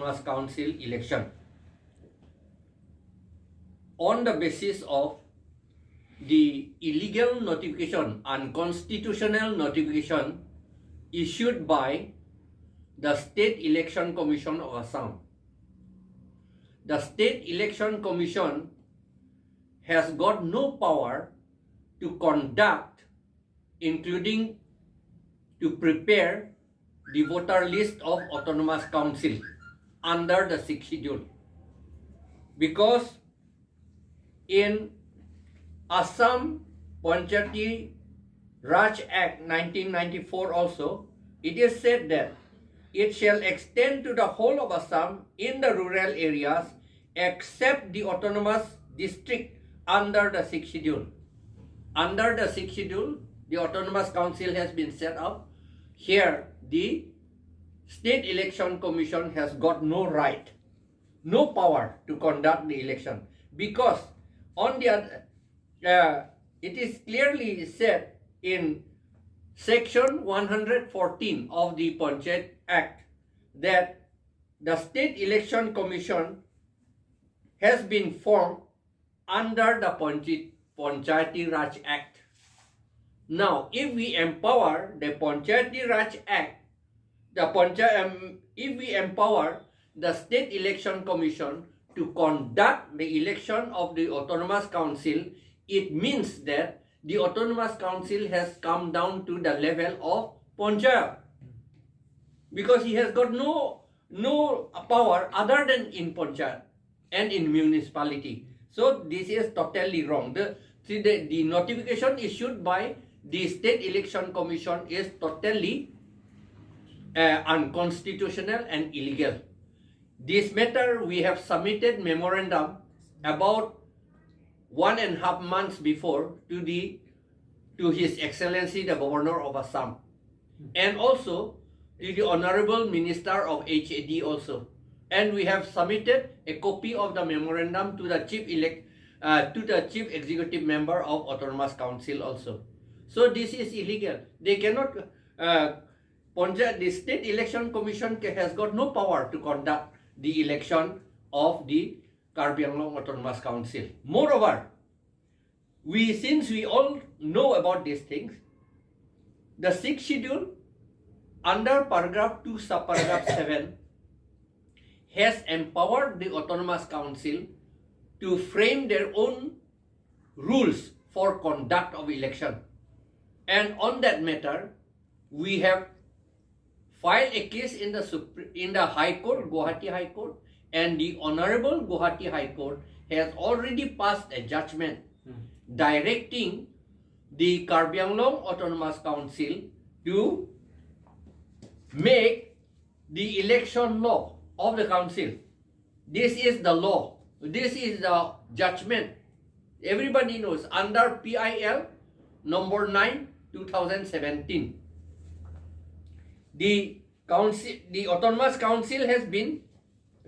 Autonomous Council election on the basis of the illegal notification, unconstitutional notification issued by the State Election Commission of Assam. The State Election Commission has got no power to conduct, including to prepare the voter list of Autonomous Council under the 6th schedule. Because in Assam Panchayati Raj Act 1994 also, it is said that it shall extend to the whole of Assam in the rural areas except the autonomous district under the 6th schedule. Under the 6th schedule, the Autonomous Council has been set up. Here, the State Election Commission has got no right, no power to conduct the election, because on the other, it is clearly said in Section 114 of the Panchayat Act that the State Election Commission has been formed under the Panchayati Raj Act. Now, if we empower the Panchayati Raj Act, if we empower the State Election Commission to conduct the election of the Autonomous Council, it means that the Autonomous Council has come down to the level of Panchayat, because he has got no power other than in Panchayat and in municipality. So this is totally wrong. The notification issued by the State Election Commission is totally unconstitutional and illegal. This matter, we have submitted memorandum about 1.5 months before to His Excellency the Governor of Assam, and also to the Honorable Minister of HAD also. And we have submitted a copy of the memorandum to the Chief Executive Member of Autonomous Council also. So this is illegal. They cannot, the State Election Commission has got no power to conduct the election of the Karbi Anglong Autonomous Council. Moreover, since we all know about these things, the 6th schedule under paragraph 2 subparagraph 7 has empowered the Autonomous Council to frame their own rules for conduct of election. And on that matter, we have filed a case in the High Court, Guwahati High Court, and the Honorable Guwahati High Court has already passed a judgment directing the Karbi Anglong Autonomous Council to make the election law of the council. This is the law. This is the judgment. Everybody knows under PIL number 9, 2017. The Autonomous Council has been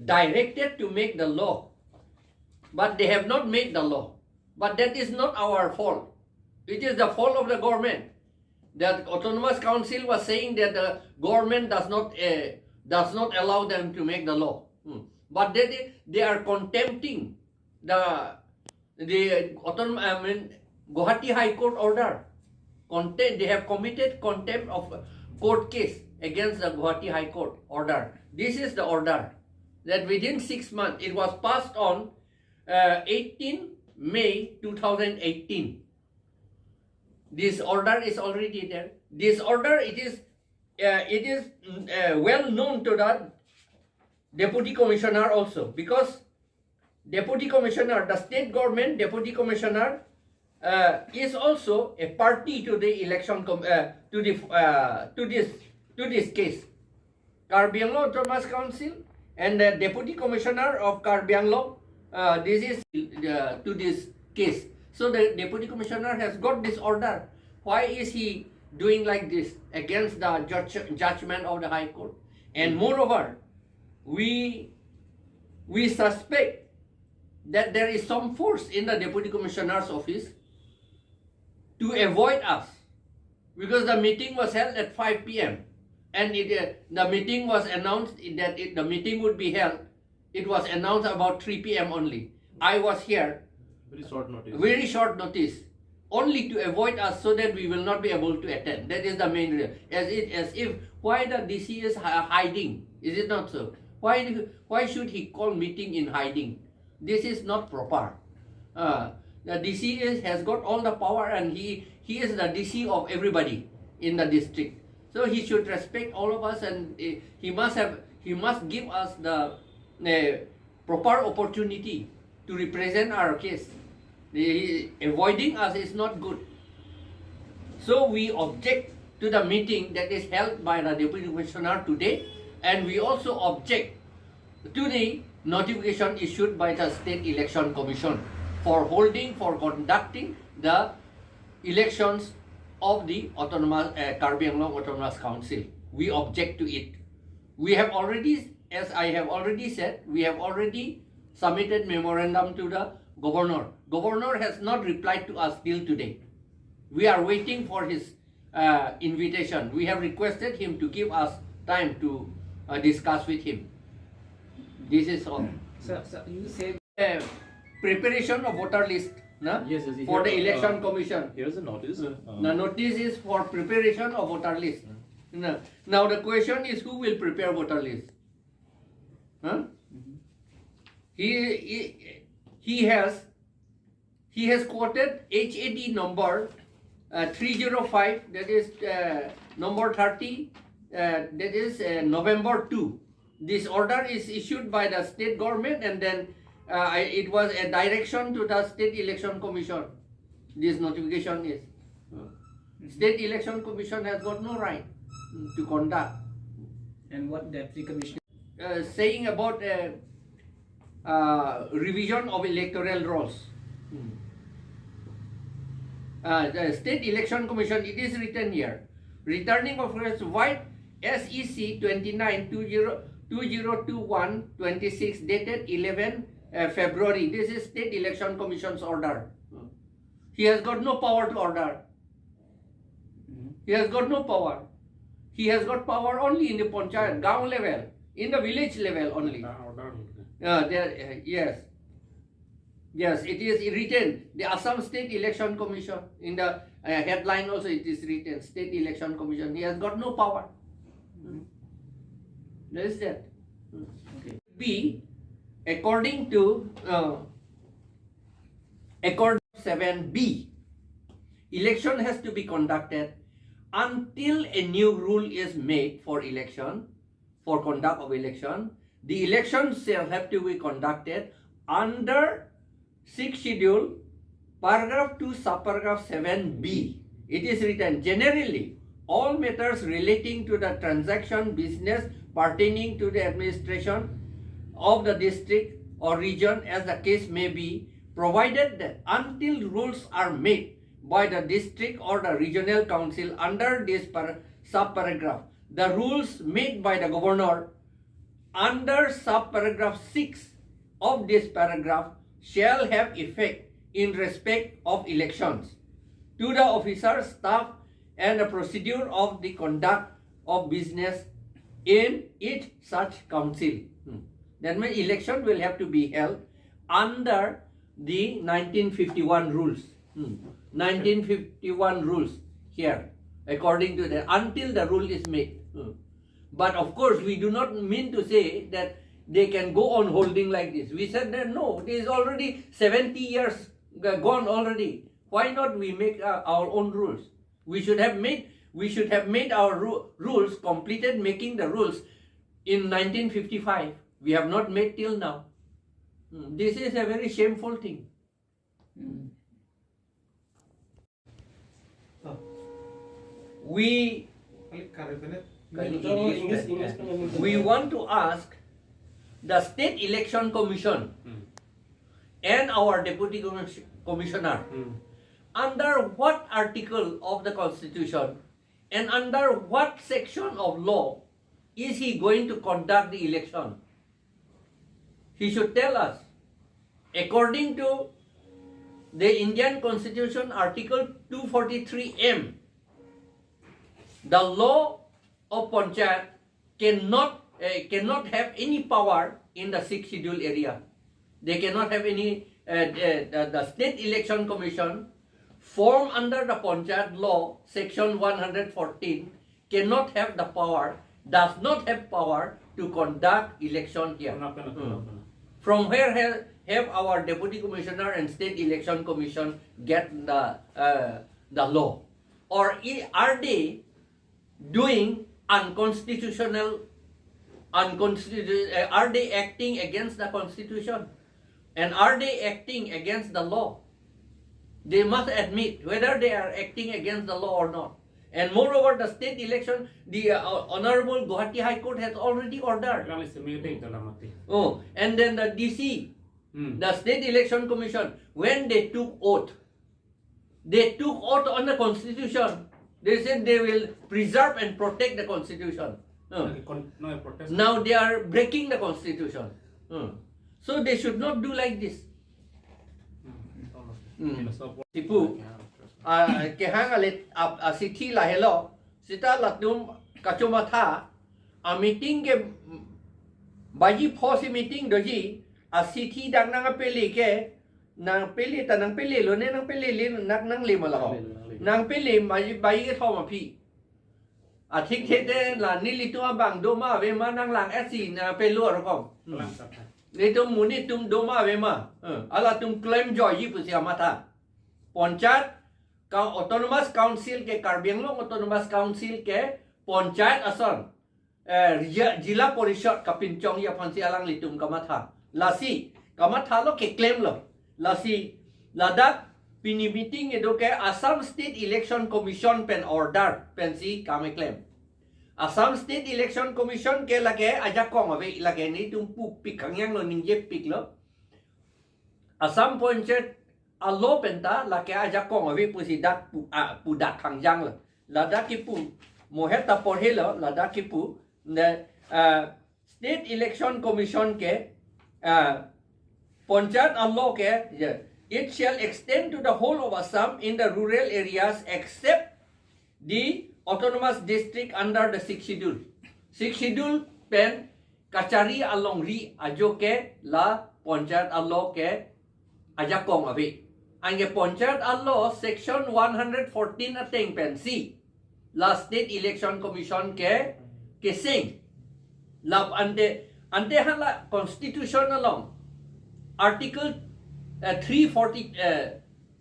directed to make the law, but they have not made the law. But that is not our fault. It is the fault of the government. The Autonomous Council was saying that the government does not allow them to make the law. But they are contempting the Guwahati High Court order. They have committed contempt of court case against the Guwahati High Court order. This is the order that within 6 months, it was passed on 18 May 2018. This order is already there. This order, it is well known to the Deputy Commissioner also, because Deputy Commissioner, the state government Deputy Commissioner is also a party to the election to this case. Karbi Anglong Autonomous Council and the Deputy Commissioner of Karbi Anglong, this is to this case. So the Deputy Commissioner has got this order. Why is he doing like this against the judgment of the High Court? And moreover, we suspect that there is some force in the Deputy Commissioner's office to avoid us, because the meeting was held at 5 p.m. and the meeting was announced that the meeting would be held. It was announced about 3 p.m. only. I was here. Very short notice. Very short notice. Only to avoid us so that we will not be able to attend. That is the main reason. As if why the DC is hiding. Is it not so? Why should he call meeting in hiding? This is not proper. The DC has got all the power, and he is the DC of everybody in the district. So he should respect all of us, and he must give us the proper opportunity to represent our case. Avoiding us is not good. So we object to the meeting that is held by the Deputy Commissioner today, and we also object to the notification issued by the State Election Commission for conducting the elections of the autonomous Karbi Anglong Autonomous Council. We object to it. We have already, as I have already said, we have already submitted memorandum to the governor. Governor has not replied to us till today. We are waiting for his invitation. We have requested him to give us time to discuss with him. This is all. So you say Preparation of voter list, na? Yes, For the election commission. Here's a notice. The notice is for preparation of voter list. Now the question is, who will prepare voter list? Huh? He has quoted HAD number 305, that is number 30, that is November 2. This order is issued by the state government, and then it was a direction to the State Election Commission. This notification is. State Election Commission has got no right to conduct. and what Deputy Commissioner Saying about revision of electoral rolls. The State Election Commission, it is written here, returning officers White SEC 29-2021-26 dated 11 February. This is State Election Commission's order. He has got no power to order. He has got no power. He has got power only in the panchayat, gaon level, in the village level only. Yes. Yes, it is written. The Assam State Election Commission, in the headline also it is written, State Election Commission. He has got no power. There is that. okay. B, according to 7B, election has to be conducted until a new rule is made for election, for conduct of election. The elections shall have to be conducted under 6th schedule, paragraph 2, subparagraph 7B. It is written, generally, all matters relating to the transaction business pertaining to the administration of the district or region, as the case may be, provided that until rules are made by the district or the regional council under this subparagraph, the rules made by the governor under subparagraph 6 of this paragraph shall have effect in respect of elections to the officers, staff, and the procedure of the conduct of business in each such council. That means election will have to be held under the 1951 rules. 1951 rules here, according to that, until the rule is made. But of course, we do not mean to say that they can go on holding like this. We said that no, it is already 70 years gone already. Why not we make our own rules? We should have made our rules, completed making the rules in 1955. We have not made till now. This is a very shameful thing. We want to ask the State Election Commission and our Deputy Commissioner, under what article of the Constitution and under what section of law is he going to conduct the election? He should tell us. According to the Indian Constitution, Article 243M, the law of Panchayat cannot have any power in the 6th schedule area. They cannot have any, the State Election Commission formed under the Panchayat law, section 114, cannot have the power, does not have power to conduct election here. From where have our Deputy Commissioner and State Election Commission get the law? Or are they doing unconstitutional, are they acting against the Constitution? And are they acting against the law? They must admit whether they are acting against the law or not. And moreover, the state election, the Honorable Guwahati High Court has already ordered. Oh, and then the DC, the State Election Commission, when they took oath on the Constitution. They said they will preserve and protect the Constitution. Now they are breaking the Constitution. So they should not do like this. Tipu, kehang alit sithi lahelo, sita latum kacumatha, a meeting ke bayi phosi meeting doji, a sithi dang nang peli ke, nang peli tanang peli lo ne nang peli lin nang lima lao, nang peli bayi ke thoma pi. A thik thete la nilitua bang doma ve ma nang lang esi na pelu rokom. Itu muni tum doma vema, ala tum claim joy yi pusia mata. Panchayat autonomous council ke Karbianglong autonomous council ke panchayat ason, jila porishad kapincong ya pansi alang litum kamatha. Lasi kamatha lo ke claim lo. Lasi ladak pini meeting edo ke Assam State Election Commission pen order pensi kami claim. Assam State Election Commission ke lage aja kong ave lage ni tum pu pikangyang lo ningje pik lo. Assam Panchayat allo penta lage aja kong ave pusi dak pu dak kangjang lo. Lada ki pu moheta porhe lo lada ki pu ne State Election Commission ke Panchayat allo ke it shall extend to the whole of Assam in the rural areas except the autonomous district under the 6th schedule. 6th schedule pen kachari along ri ajo ke la panchayat allo ke aja kong ave. Ange panchayat allo section 114 ateng pen C. La State Election Commission ke sing. La ante hala constitution along article 243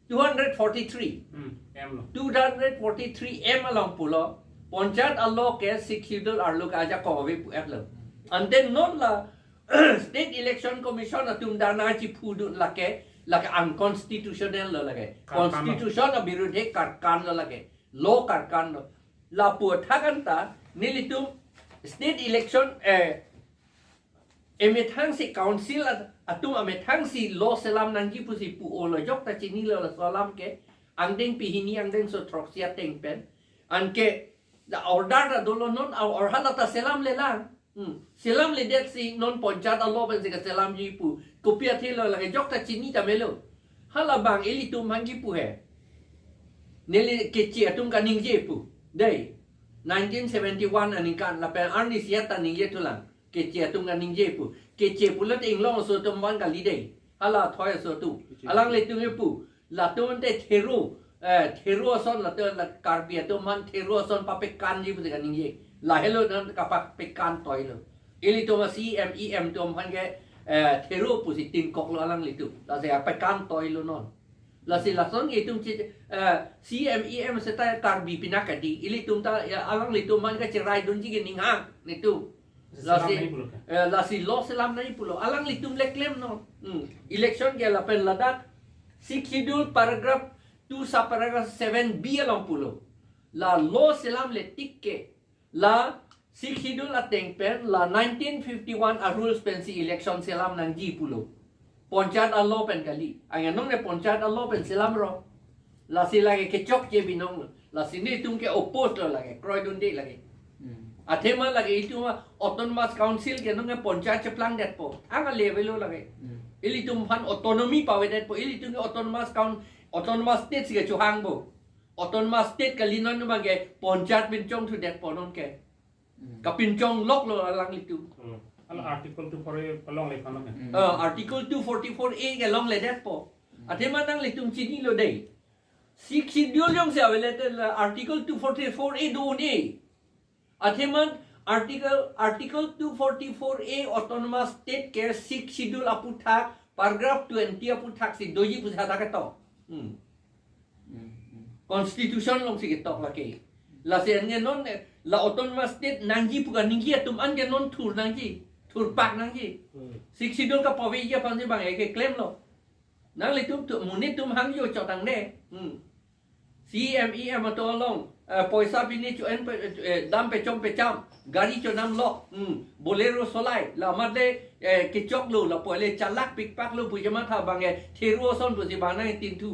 243 M along pulo panchayat allo ke 6th schedule arlo ka aja kong ave pu atlo. And then non la State Election Commission atum dana chi phudu lake unconstitutional lo lage. Constitution a birudhe karkan lo lage. Law karkan lo. La pu thaganta nilitum State Election emethang si council atum amethang si law selam nangji pusi pu olo jok ta chini lo salam ke angdeng pihini angdeng so troksia tengpen anke the order da dolo non or halata selam le lang selam le det si non panchayat allo ben si ka selam ji pu kopia thelo la jok ta chini ta melo hala bang eli tum hangi pu he neli ke chi atum ka ning je pu dei 1971 anikan la pen arni siata ning je tulang ke chi atum ka ning je pu ke chi pu lat ing long so tum wan ka li dei hala thoy so tu alang le tung pu la tum te theru son la te la karbia tum man theru son pa pe kan ji pu ka ning je la hello nan ka pa pe kan toy lo eli to ma CMEM tum han ke theru pu si tin kok lo alang le tu la se pa kan toy lo non la si la son ge tum chi CMEM se ta karbi pinakati eli tum ta alang le tum man ka chirai dun ji ge ning ha ne tu la si lo selam nai pulo alang litum le claim no election ke la pen ladak 6th schedule paragraph 2 sub paragraph 7b along pulo la lo selam le tikke la 6th schedule ateng pen la 1951 a rules pen si election selam nang ji pulo panchayat allo pen kali anga nong ne panchayat allo pen selam ro la si lage ke chok je binong la si ni tum ke oppose lo lage kroi dun de lage Athema lage itu ma autonomous council ke nong panchayat cheplang det po anga level lo lage ili tum phan autonomy pawe det po ili tum autonomous state ke chuhang bo autonomous state ka linon ma ge panchayat bin chong thu det po non ke kapin chong lok lo lang litu Al article tu for a long life ano kan. article 244A ke long le det po atema nang litum chini lo dei six schedule yung se available article 244A do ni atema article 244A autonomous state care six schedule aputhak paragraph 20 aputhak si doji pusha ta ka to constitution long si tok la ke la se nge non la autonomous state nangji puka ninggi atum an ke non thur nangji thur pak nangji six schedule ka pawi ya pan se bang e ke claim lo nang le tum tu munit tum hang yo cho tang ne CMEM to long poisa pini chu en dam pe chom pe cham gari cho nam lo bolero solai la mat le ke chok lu la poi le chalak pik pak lu pu jama tha bang e thiru son pu si bang na tin thu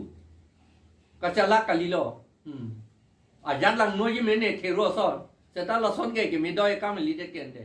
ka chalak ka li lo a yan lang no yi me ne thiru son se ta la son ke mi doi kam li de ken de